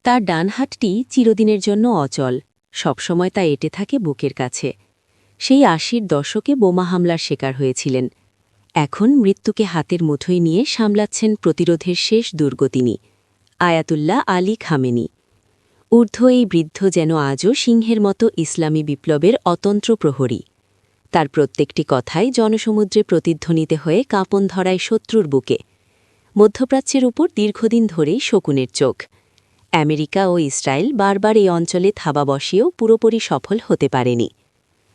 তার ডান হাতটি চিরদিনের জন্য অচল, সবসময় তা এঁটে থাকে বুকের কাছে। সেই ৮০-র দশকে বোমা হামলার শিকার হয়েছিলেন। এখন মৃত্যুকে হাতের মুঠোয় নিয়ে সামলাচ্ছেন প্রতিরোধের শেষ দুর্গ তিনি, আয়াতুল্লাহ আলী খামেনি। ঊর্ধ্ব এই বৃদ্ধ যেন আজও সিংহের মতো ইসলামী বিপ্লবের অতন্ত্র প্রহরী। তার প্রত্যেকটি কথাই জনসমুদ্রে প্রতিধ্বনিত হয়ে কাঁপন ধরায় শত্রুর বুকে। মধ্যপ্রাচ্যের উপর দীর্ঘদিন ধরেই শকুনের চোখ। আমেরিকা ও ইসরায়েল বারবার এই অঞ্চলে থাবা বসিয়েও পুরোপুরি সফল হতে পারেনি।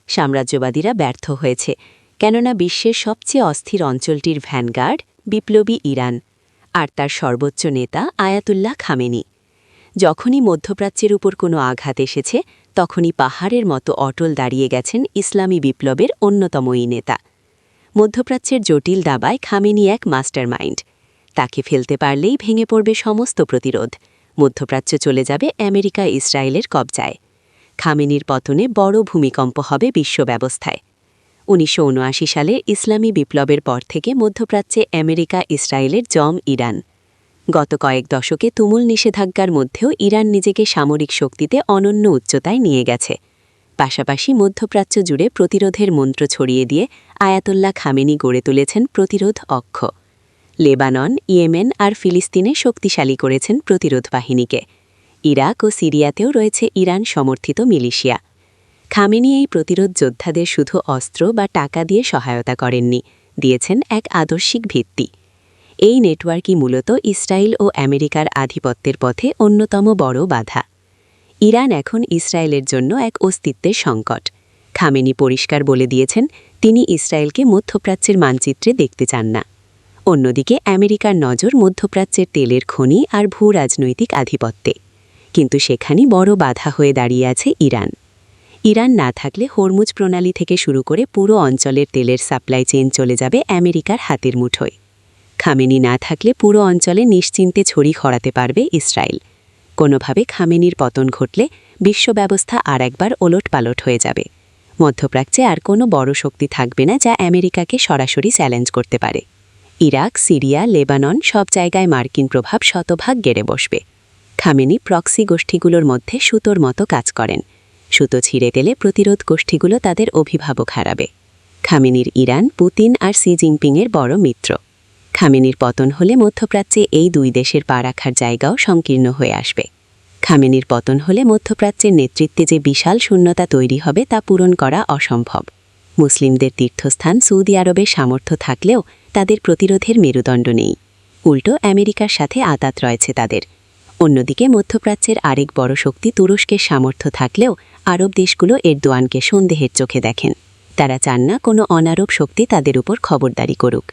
সাম্রাজ্যবাদীরা ব্যর্থ হয়েছে, কেননা বিশ্বের সবচেয়ে অস্থির অঞ্চলটির ভ্যানগার্ড বিপ্লবী ইরান, আর তার সর্বোচ্চ নেতা আয়াতুল্লাহ খামেনি। যখনই মধ্যপ্রাচ্যের উপর কোনো আঘাত এসেছে, তখনই পাহাড়ের মতো অটল দাঁড়িয়ে গেছেন ইসলামী বিপ্লবের অন্যতম এই নেতা। মধ্যপ্রাচ্যের জটিল দাবায় খামেনি এক মাস্টারমাইন্ড। তাকে ফেলতে পারলেই ভেঙে পড়বে সমস্ত প্রতিরোধ। মধ্যপ্রাচ্য চলে যাবে আমেরিকা ইসরায়েলের কবজায়। খামেনির পতনে বড় ভূমিকম্প হবে বিশ্ব ব্যবস্থায়। ১৯৭৯ সালে ইসলামী বিপ্লবের পর থেকে মধ্যপ্রাচ্যে আমেরিকা ইসরায়েলের জম ইরান। গত কয়েক দশকে তুমুল নিষেধাজ্ঞার মধ্যেও ইরান নিজেকে সামরিক শক্তিতে অনন্য উচ্চতায় নিয়ে গেছে। পাশাপাশি মধ্যপ্রাচ্য জুড়ে প্রতিরোধের মন্ত্র ছড়িয়ে দিয়ে আয়াতুল্লাহ খামেনি গড়ে তুলেছেন প্রতিরোধ অক্ষ। লেবানন, ইয়েমেন আর ফিলিস্তিনে শক্তিশালী করেছেন প্রতিরোধ বাহিনীকে। ইরাক ও সিরিয়াতেও রয়েছে ইরান সমর্থিত মিলিশিয়া। খামেনি এই প্রতিরোধ যোদ্ধাদের শুধু অস্ত্র বা টাকা দিয়ে সহায়তা করেননি, দিয়েছেন এক আদর্শিক ভিত্তি। এই নেটওয়ার্কই মূলত ইসরায়েল ও আমেরিকার আধিপত্যের পথে অন্যতম বড় বাধা। ইরান এখন ইসরায়েলের জন্য এক অস্তিত্বের সংকট। খামেনি পরিষ্কার বলে দিয়েছেন, তিনি ইসরায়েলকে মধ্যপ্রাচ্যের মানচিত্রে দেখতে চান না। অন্যদিকে আমেরিকার নজর মধ্যপ্রাচ্যের তেলের খনি আর ভূ-রাজনৈতিক আধিপত্যে। কিন্তু সেখানেই বড় বাধা হয়ে দাঁড়িয়ে আছে ইরান। ইরান না থাকলে হরমুজ প্রণালী থেকে শুরু করে পুরো অঞ্চলের তেলের সাপ্লাই চেইন চলে যাবে আমেরিকার হাতের মুঠোয়। খামেনি না থাকলে পুরো অঞ্চলে নিশ্চিন্তে ছড়ি ঘোরাতে পারবে ইসরায়েল। কোনোভাবে খামেনির পতন ঘটলে বিশ্ব ব্যবস্থা আর একবার ওলটপালট হয়ে যাবে। মধ্যপ্রাচ্যে আর কোনো বড় শক্তি থাকবে না যা আমেরিকাকে সরাসরি চ্যালেঞ্জ করতে পারে। ইরাক, সিরিয়া, লেবানন সব জায়গায় মার্কিন প্রভাব শতভাগ গেড়ে বসবে। খামেনি প্রক্সি গোষ্ঠীগুলোর মধ্যে সুতোর মতো কাজ করেন। সুতো ছিঁড়ে গেলে প্রতিরোধ গোষ্ঠীগুলো তাদের অভিভাবক হারাবে। খামেনির ইরান পুতিন আর শি জিনপিংয়ের বড় মিত্র। খামেনির পতন হলে মধ্যপ্রাচ্যে এই দুই দেশের পা রাখার জায়গাও সংকীর্ণ হয়ে আসবে। খামেনির পতন হলে মধ্যপ্রাচ্যের নেতৃত্বে যে বিশাল শূন্যতা তৈরি হবে তা পূরণ করা অসম্ভব। মুসলিমদের তীর্থস্থান সৌদি আরবের সামর্থ্য থাকলেও তাদের প্রতিরোধের মেরুদণ্ড নেই। উল্টো আমেরিকার সাথে আতাত রয়েছে তাদের। অন্যদিকে মধ্যপ্রাচ্যের আরেক বড় শক্তি তুরস্কের সামর্থ্য থাকলেও আরব দেশগুলো এরদোয়ানকে সন্দেহের চোখে দেখেন। তারা চান না কোনো অনারব শক্তি তাদের উপর খবরদারি করুক।